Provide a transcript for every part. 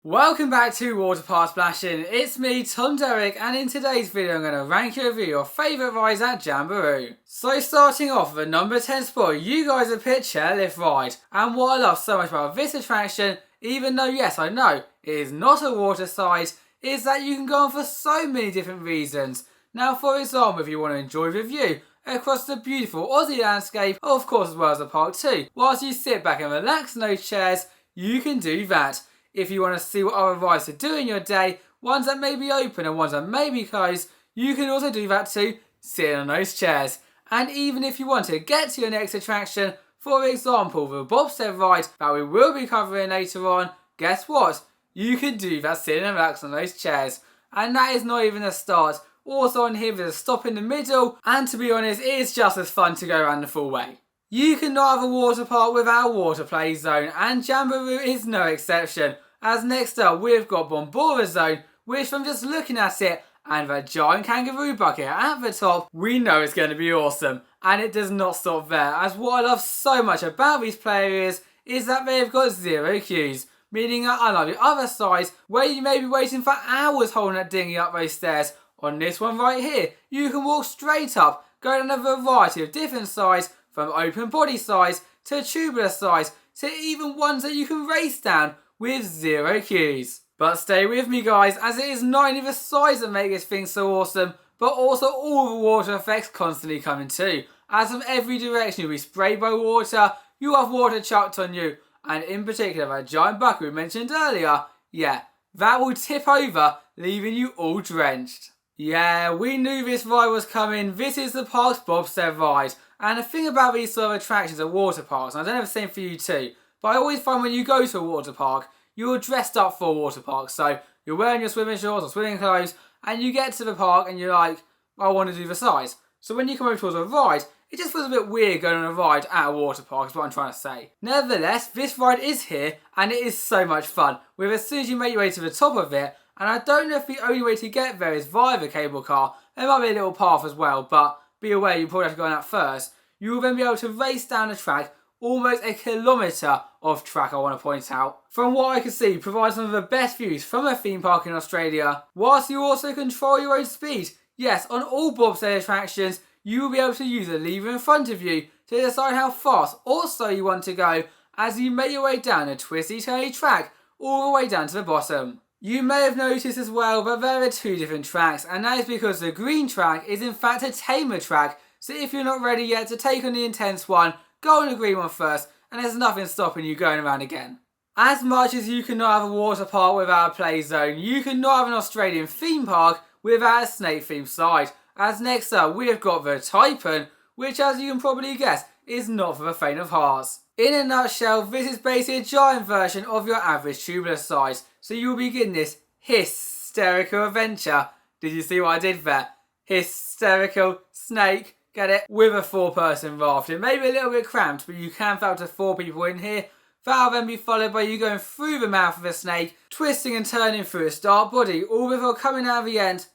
Welcome back to Water Park Splashing. It's me, Tom Derrick, and in today's video I'm going to rank and review your favourite rides at Jamberoo. So starting off with a number 10 spot, you guys have picked Chairlift ride. And what I love so much about this attraction, even though yes I know it is not a water side, is that you can go on for so many different reasons. Now for example, if you want to enjoy the view across the beautiful Aussie landscape, of course as well as the park too, whilst you sit back and relax in those chairs, you can do that. If you want to see what other rides to do in your day, ones that may be open and ones that may be closed, you can also do that too, sitting on those chairs. And even if you want to get to your next attraction, for example the Bobsled ride that we will be covering later on, guess what? You can do that sitting and relaxing on those chairs. And that is not even a start. Also on here there's a stop in the middle, and to be honest it is just as fun to go around the full way. You cannot have a water park without a water play zone, and Jamberoo is no exception. As next up we've got Bombora Zone, which from just looking at it and that giant kangaroo bucket at the top, we know it's going to be awesome. And it does not stop there, as what I love so much about these play areas is that they've got zero queues. Meaning that unlike the other sides where you may be waiting for hours holding that dinghy up those stairs, on this one right here you can walk straight up, going on a variety of different sides, from open body size to tubular size to even ones that you can race down with zero queues. But stay with me guys, as it is not only the size that make this thing so awesome, but also all the water effects constantly coming too. As from every direction you'll be sprayed by water, you have water chucked on you, and in particular that giant bucket we mentioned earlier, yeah, that will tip over, leaving you all drenched. Yeah, we knew this ride was coming. This is the park's Bobsled ride. And the thing about these sort of attractions at water parks, and I don't know if it's the same for you too, but I always find when you go to a water park, you're dressed up for a water park. So you're wearing your swimming shorts or swimming clothes, and you get to the park and you're like, I want to do the sides. So when you come over towards a ride, it just feels a bit weird going on a ride at a water park is what I'm trying to say. Nevertheless, this ride is here and it is so much fun. With as soon as you make your way to the top of it, and I don't know if the only way to get there is via the cable car. There might be a little path as well, but be aware you probably have to go on that first. You will then be able to race down the track, almost a kilometre of track I want to point out. From what I can see, provides some of the best views from a theme park in Australia, whilst you also control your own speed. Yes, on all bobsled attractions, you will be able to use a lever in front of you to decide how fast or slow you want to go as you make your way down a twisty turny track all the way down to the bottom. You may have noticed as well that there are two different tracks, and that is because the green track is in fact a tamer track, so if you're not ready yet to take on the intense one, go on the green one first and there's nothing stopping you going around again. As much as you cannot have a water park without a play zone, you cannot have an Australian theme park without a snake themed side. As next up we have got the Taipan, which as you can probably guess is not for the faint of hearts. In a nutshell, this is basically a giant version of your average tubular size, so you will begin this hysterical adventure. Did you see what I did there? Hysterical snake, get it? With a 4-person raft. It may be a little bit cramped, but you can fit up to 4 people in here. That will then be followed by you going through the mouth of the snake, twisting and turning through its dark body, all before coming out of the end.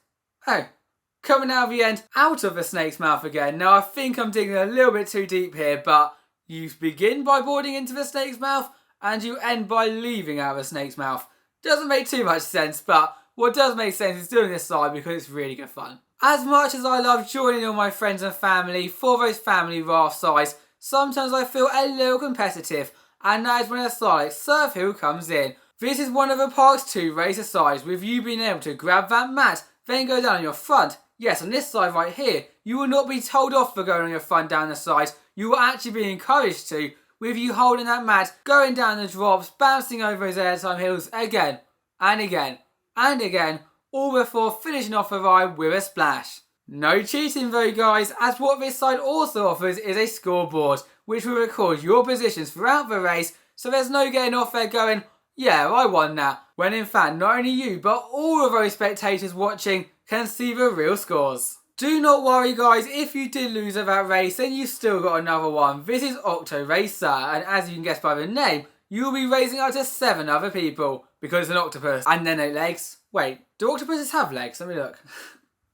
Coming out of the end, out of the snake's mouth again. Now I think I'm digging a little bit too deep here, but you begin by boarding into the snake's mouth and you end by leaving out of the snake's mouth. Doesn't make too much sense, but what does make sense is doing this side because it's really good fun. As much as I love joining all my friends and family for those family raft sides, sometimes I feel a little competitive, and that is when a side like Surf Hill comes in. This is one of the park's 2 racer sides, with you being able to grab that mat, then go down on your front. Yes, on this side right here, you will not be told off for going on your front down the side. You will actually be encouraged to, with you holding that mat, going down the drops, bouncing over those airtime hills again, and again, and again, all before finishing off the ride with a splash. No cheating though guys, as what this side also offers is a scoreboard, which will record your positions throughout the race, so there's no getting off there going, yeah, I won that, when in fact not only you, but all of those spectators watching can see the real scores. Do not worry guys, if you did lose at that race, then you've still got another one. This is Octo Racer, and as you can guess by the name, you will be racing up to 7 other people, because it's an octopus, and then 8 legs. Wait, do octopuses have legs? Let me look.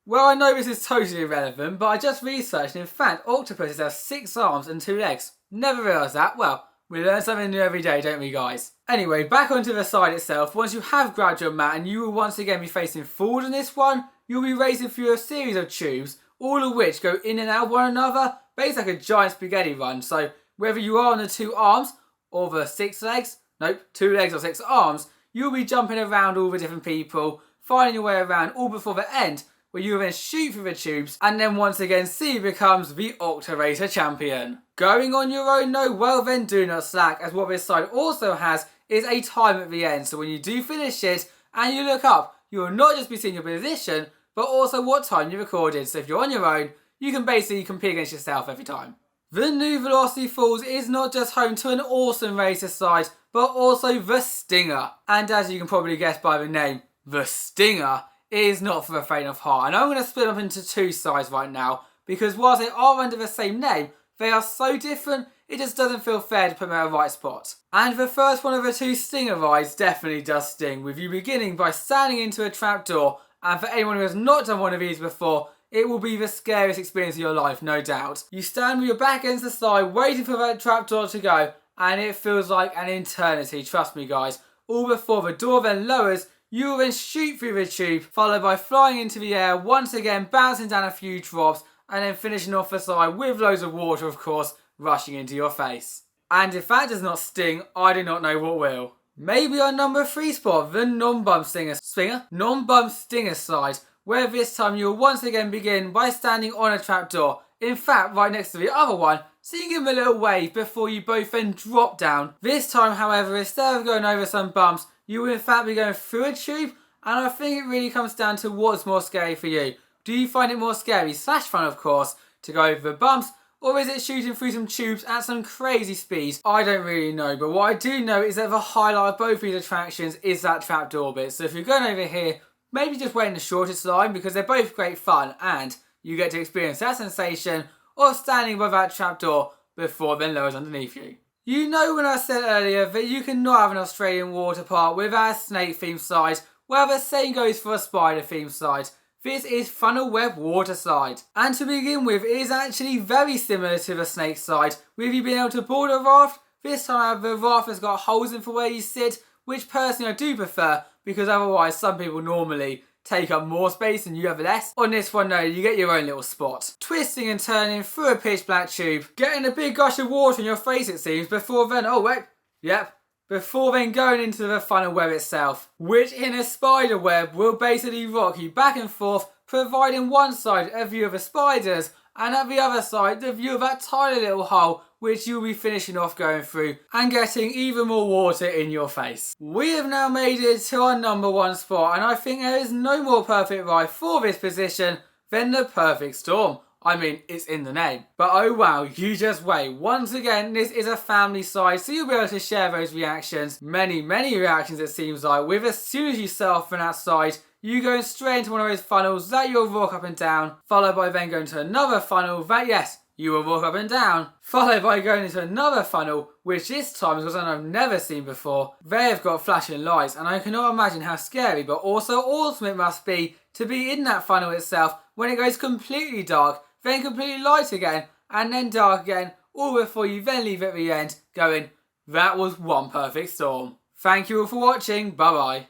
Well, I know this is totally irrelevant, but I just researched and in fact octopuses have 6 arms and 2 legs. Never realised that. Well, We learn something new every day, don't we guys? Anyway, back onto the side itself. Once you have grabbed your mat and you will once again be facing forward on this one, you'll be racing through a series of tubes, all of which go in and out of one another, basically like a giant spaghetti run. So whether you are on the 2 arms or the 6 legs, nope, 2 legs or 6 arms, you'll be jumping around all the different people, finding your way around all before the end, where you will then shoot through the tubes and then once again see who becomes the Octo Racer champion. Going on your own though, well then do not slack, as what this side also has is a time at the end. So when you do finish it and you look up, you will not just be seeing your position, but also what time you recorded. So if you're on your own, you can basically compete against yourself every time. The new Velocity Falls is not just home to an awesome racer side, but also the Stinger. And as you can probably guess by the name, the Stinger is not for the faint of heart. And I'm going to split them into 2 sides right now, because whilst they are under the same name, they are so different, it just doesn't feel fair to put them in the right spot. And the first one of the 2 Stinger rides definitely does sting, with you beginning by standing into a trapdoor. And for anyone who has not done one of these before, it will be the scariest experience of your life, no doubt. You stand with your back against the side, waiting for that trapdoor to go, and it feels like an eternity, trust me guys. All before the door then lowers, you will then shoot through the tube, followed by flying into the air, once again bouncing down a few drops, and then finishing off the side with loads of water, of course, rushing into your face. And if that does not sting, I do not know what will. Maybe our number 3 spot, the non-bump stinger side, where this time you will once again begin by standing on a trapdoor, in fact right next to the other one, so you can give them a little wave before you both then drop down. This time however, instead of going over some bumps, you will in fact be going through a tube, and I think it really comes down to what's more scary for you. Do you find it more scary, / fun of course, to go over the bumps, or is it shooting through some tubes at some crazy speeds? I don't really know, but what I do know is that the highlight of both these attractions is that trapdoor bit. So if you're going over here, maybe just wait in the shortest line, because they're both great fun and you get to experience that sensation of standing above that trapdoor before then lowers underneath you. You know when I said earlier that you cannot have an Australian water park without a snake themed side, well the same goes for a spider themed side. This is Funnel Web Water Slide. And to begin with, it is actually very similar to the snake side, with you being able to board a raft. This time the raft has got holes in for where you sit, which personally I do prefer, because otherwise some people normally take up more space and you have less. On this one, no, you get your own little spot. Twisting and turning through a pitch black tube, getting a big gush of water in your face it seems, before then, before then going into the funnel web itself, which in a spider web will basically rock you back and forth, providing one side a view of the spiders, and at the other side the view of that tiny little hole which you'll be finishing off going through and getting even more water in your face. We have now made it to our number 1 spot, and I think there is no more perfect ride for this position than the Perfect Storm. I mean, it's in the name. But oh wow, you just wait. Once again, this is a family side, so you'll be able to share those reactions. Many reactions it seems like, with as soon as you set off from that side, you go straight into one of those funnels that you'll walk up and down, followed by then going to another funnel that, yes, you will walk up and down, followed by going into another funnel, which this time is something I've never seen before. They have got flashing lights, and I cannot imagine how scary but also awesome it must be to be in that funnel itself when it goes completely dark, then completely light again, and then dark again, all before you then leave at the end going, that was one perfect storm. Thank you all for watching, bye bye.